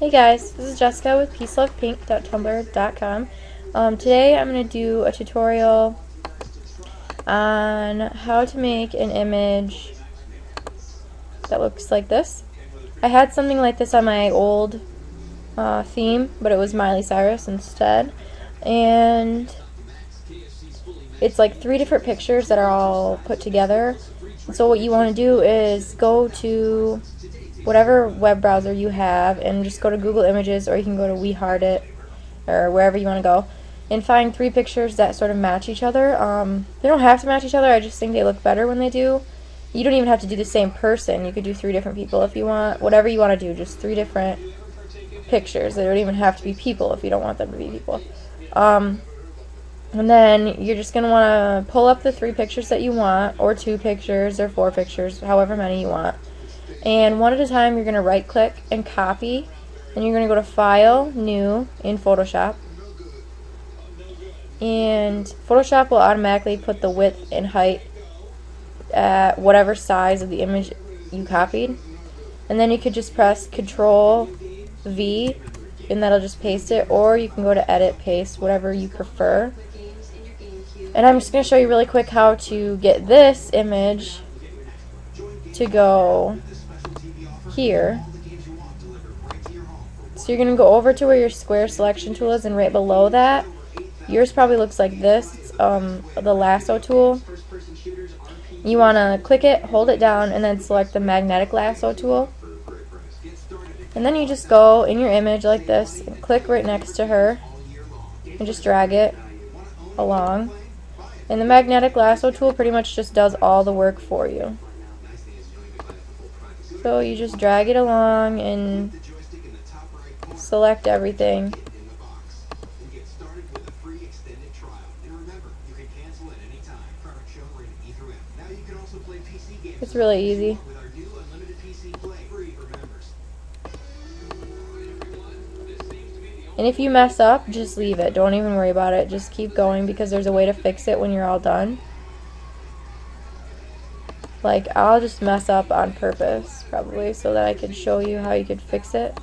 Hey guys, this is Jessica with peacelovepink.tumblr.com. Today I'm going to do a tutorial on how to make an image that looks like this. I had something like this on my old theme, but it was Miley Cyrus instead. And it's like 3 different pictures that are all put together. So what you want to do is go to whatever web browser you have and just go to Google Images, or you can go to WeHeartIt or wherever you want to go and find 3 pictures that sort of match each other. They don't have to match each other, I just think they look better when they do. You don't even have to do the same person. You could do 3 different people if you want. Whatever you want to do, just 3 different pictures. They don't even have to be people if you don't want them to be people. And then you're just going to want to pull up the 3 pictures that you want, or 2 pictures, or 4 pictures, however many you want. And one at a time you're going to right click and copy, and you're going to go to File, New in Photoshop. And Photoshop will automatically put the width and height at whatever size of the image you copied. And then you could just press Control V and that'll just paste it, or you can go to Edit, Paste, whatever you prefer. And I'm just going to show you really quick how to get this image to go here. So you're going to go over to where your square selection tool is, and right below that, yours probably looks like this. It's the lasso tool. You want to click it, hold it down, and then select the magnetic lasso tool. And then you just go in your image like this and click right next to her and just drag it along. And the magnetic lasso tool pretty much just does all the work for you. So you just drag it along and select everything. It's really easy. And if you mess up, just leave it. Don't even worry about it. Just keep going, because there's a way to fix it when you're all done. Like, I'll just mess up on purpose, probably, so that I could show you how you could fix it.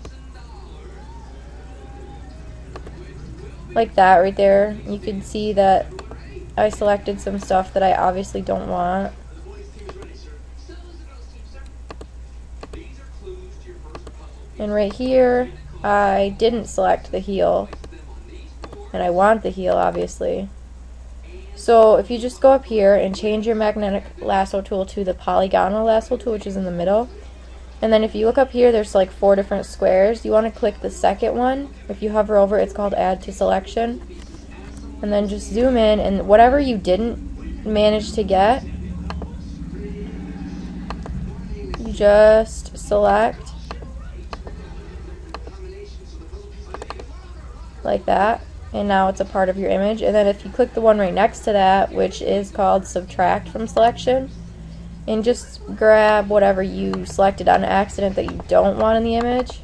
Like that right there. You can see that I selected some stuff that I obviously don't want. And right here, I didn't select the heel, and I want the heel, obviously. So if you just go up here and change your magnetic lasso tool to the polygonal lasso tool, which is in the middle, and then if you look up here, there's like 4 different squares. You want to click the second one. If you hover over it, it's called Add to Selection. And then just zoom in, and whatever you didn't manage to get, you just select like that, and now it's a part of your image. And then if you click the one right next to that, which is called Subtract from Selection, and just grab whatever you selected on accident that you don't want in the image,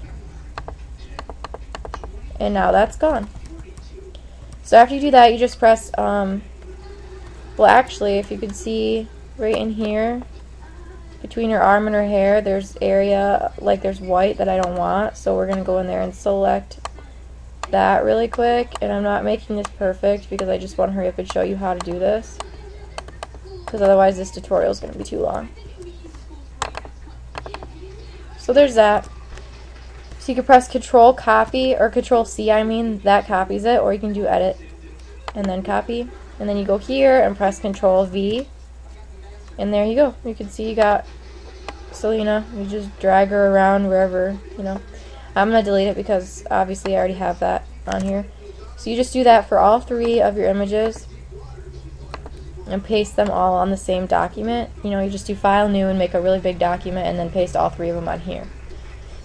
and now that's gone. So after you do that, you just press well, actually, if you could see right in here between her arm and her hair, there's area, like there's white that I don't want, so we're going to go in there and select that really quick. And I'm not making this perfect because I just want to hurry up and show you how to do this, because otherwise this tutorial is going to be too long. So there's that. So you can press Control Copy, or Control C, I mean, that copies it, or you can do Edit and then Copy, and then you go here and press Control V, and there you go. You can see you got Selena. You just drag her around wherever, you know. I'm going to delete it because obviously I already have that on here. So you just do that for all 3 of your images and paste them all on the same document. You know, you just do File, New, and make a really big document, and then paste all 3 of them on here.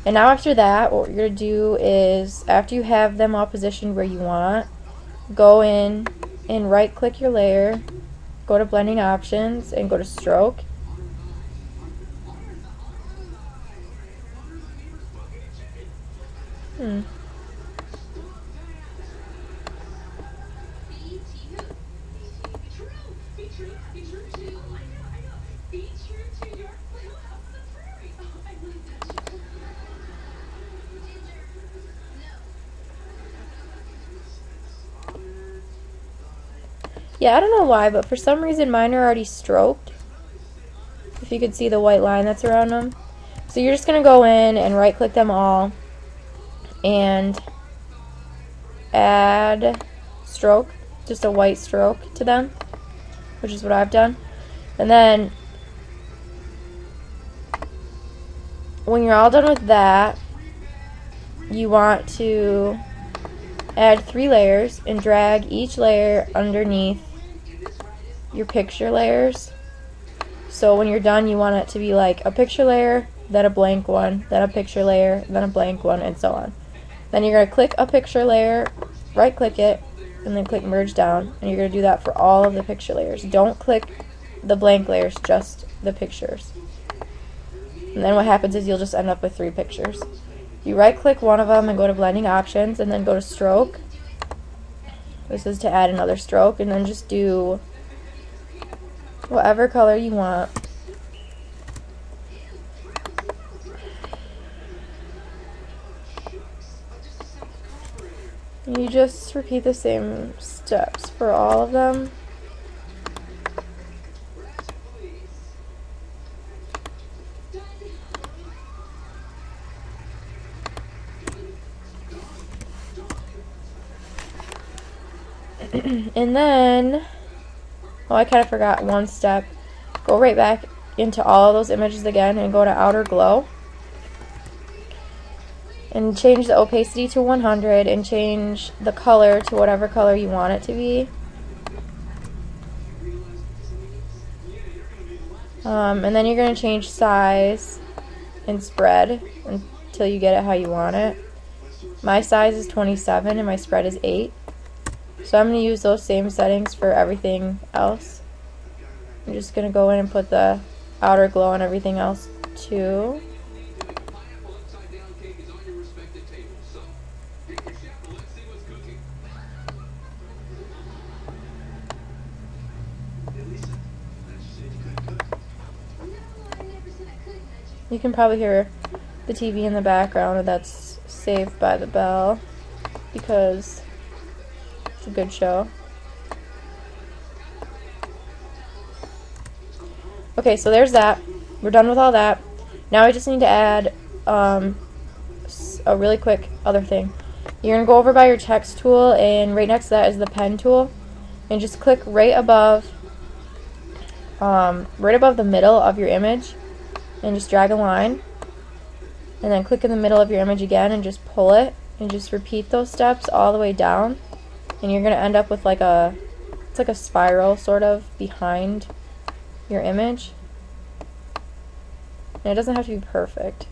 And now after that, what you're going to do is, after you have them all positioned where you want, go in and right click your layer, go to Blending Options, and go to Stroke. Yeah, I don't know why, but for some reason mine are already stroked. If you could see the white line that's around them. So you're just going to go in and right click them all and add stroke, just a white stroke to them, which is what I've done. And then when you're all done with that, you want to add 3 layers and drag each layer underneath your picture layers. So when you're done, you want it to be like a picture layer, then a blank one, then a picture layer, then a blank one, and so on. Then you're going to click a picture layer, right click it, and then click merge down, and you're going to do that for all of the picture layers. Don't click the blank layers, just the pictures. And then what happens is you'll just end up with 3 pictures. You right click one of them and go to blending options and then go to stroke. This is to add another stroke, and then just do whatever color you want. You just repeat the same steps for all of them. And then, oh, I kind of forgot one step. Go right back into all of those images again and go to outer glow. And change the opacity to 100 and change the color to whatever color you want it to be. And then you're going to change size and spread until you get it how you want it. My size is 27 and my spread is 8. So I'm going to use those same settings for everything else. I'm just going to go in and put the outer glow on everything else too. You can probably hear the TV in the background, and that's Saved by the Bell because it's a good show. Okay, so there's that. We're done with all that. Now I just need to add a really quick other thing. You're going to go over by your text tool, and right next to that is the pen tool. And just click right above the middle of your image, and just drag a line. And then click in the middle of your image again and just pull it, and just repeat those steps all the way down. And you're going to end up with like it's like a spiral sort of behind your image. And it doesn't have to be perfect.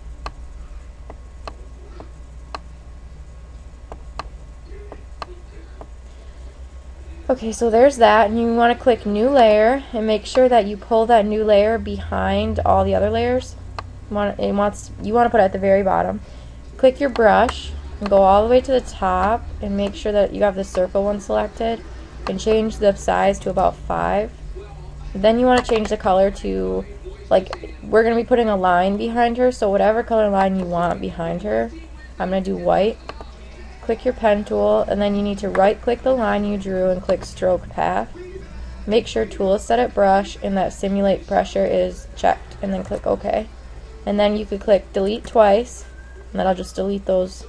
Okay, so there's that, and you want to click new layer and make sure that you pull that new layer behind all the other layers. You want to put it at the very bottom. Click your brush and go all the way to the top and make sure that you have the circle one selected and change the size to about 5. Then you want to change the color to, like, we're going to be putting a line behind her, so whatever color line you want behind her. I'm going to do white. Click your pen tool, and then you need to right click the line you drew and click stroke path. Make sure tool is set at brush and that simulate pressure is checked, and then click OK. And then you could click delete twice, and that'll just delete those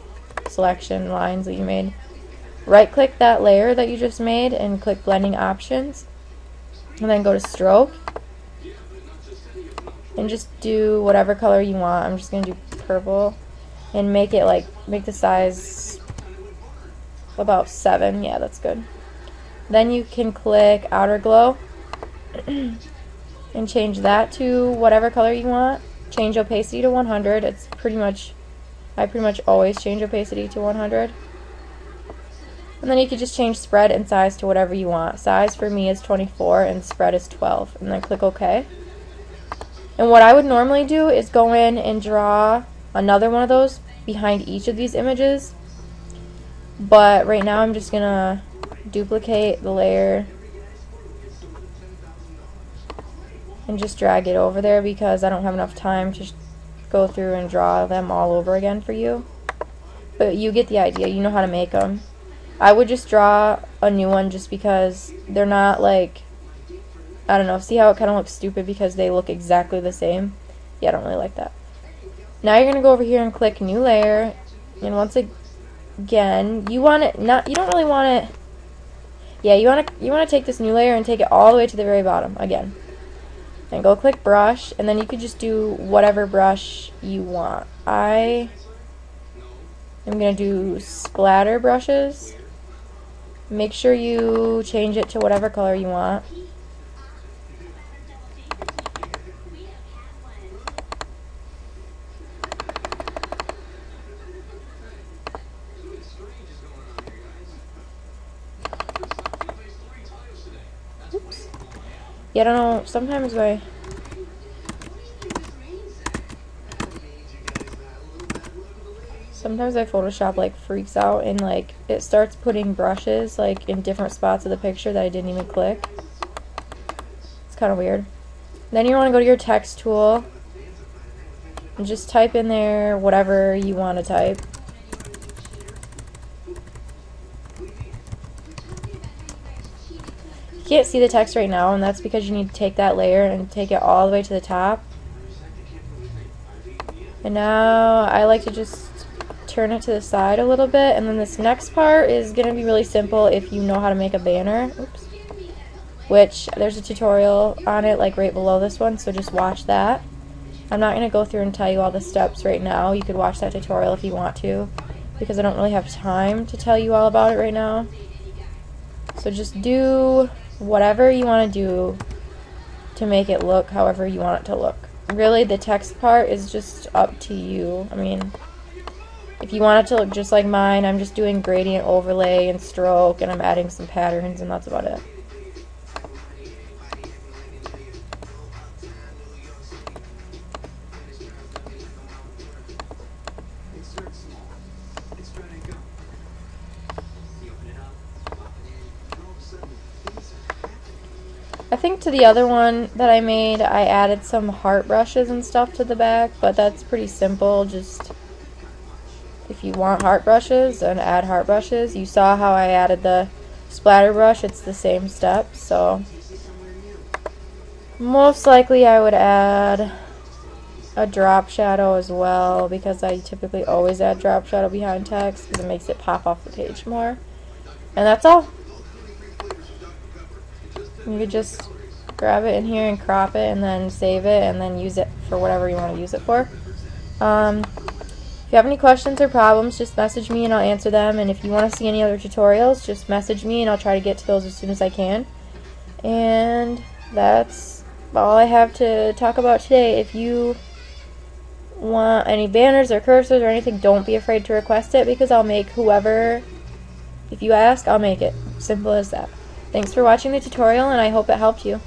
selection lines that you made. Right click that layer that you just made and click blending options, and then go to stroke and just do whatever color you want. I'm just going to do purple and make the size about 7. Yeah, that's good. Then you can click outer glow and change that to whatever color you want. Change opacity to 100. I pretty much always change opacity to 100. And then you can just change spread and size to whatever you want. Size for me is 24 and spread is 12. And then click OK. And what I would normally do is go in and draw another one of those behind each of these images. But right now I'm just going to duplicate the layer and just drag it over there because I don't have enough time to go through and draw them all over again for you. But you get the idea. You know how to make them. I would just draw a new one just because they're not like, I don't know, see how it kind of looks stupid because they look exactly the same? Yeah, I don't really like that. Now you're going to go over here and click new layer, and once again, you want it, not, you don't really want it, yeah, you want to take this new layer and take it all the way to the very bottom, again. And go click brush, and then you could just do whatever brush you want. I am going to do splatter brushes. Make sure you change it to whatever color you want. Oops. Yeah, I don't know, sometimes my Photoshop like freaks out and like it starts putting brushes like in different spots of the picture that I didn't even click. It's kind of weird. Then you want to go to your text tool and just type in there whatever you want to type. You can't see the text right now, and that's because you need to take that layer and take it all the way to the top. And now I like to just turn it to the side a little bit, and then this next part is going to be really simple if you know how to make a banner. Oops. Which there's a tutorial on it like right below this one, so just watch that. I'm not going to go through and tell you all the steps right now. You could watch that tutorial if you want to, because I don't really have time to tell you all about it right now. So just do whatever you want to do to make it look however you want it to look. Really, the text part is just up to you. I mean, if you want it to look just like mine, I'm just doing gradient overlay and stroke, and I'm adding some patterns, and that's about it. I think to the other one that I made, I added some heart brushes and stuff to the back, but that's pretty simple. Just if you want heart brushes, then add heart brushes. You saw how I added the splatter brush. It's the same step, so most likely I would add a drop shadow as well, because I typically always add drop shadow behind text because it makes it pop off the page more. And that's all. You could just grab it in here and crop it and then save it and then use it for whatever you want to use it for. If you have any questions or problems, just message me and I'll answer them. And if you want to see any other tutorials, just message me and I'll try to get to those as soon as I can. And that's all I have to talk about today. If you want any banners or cursors or anything, don't be afraid to request it, because I'll make whoever, if you ask, I'll make it. Simple as that. Thanks for watching the tutorial, and I hope it helped you.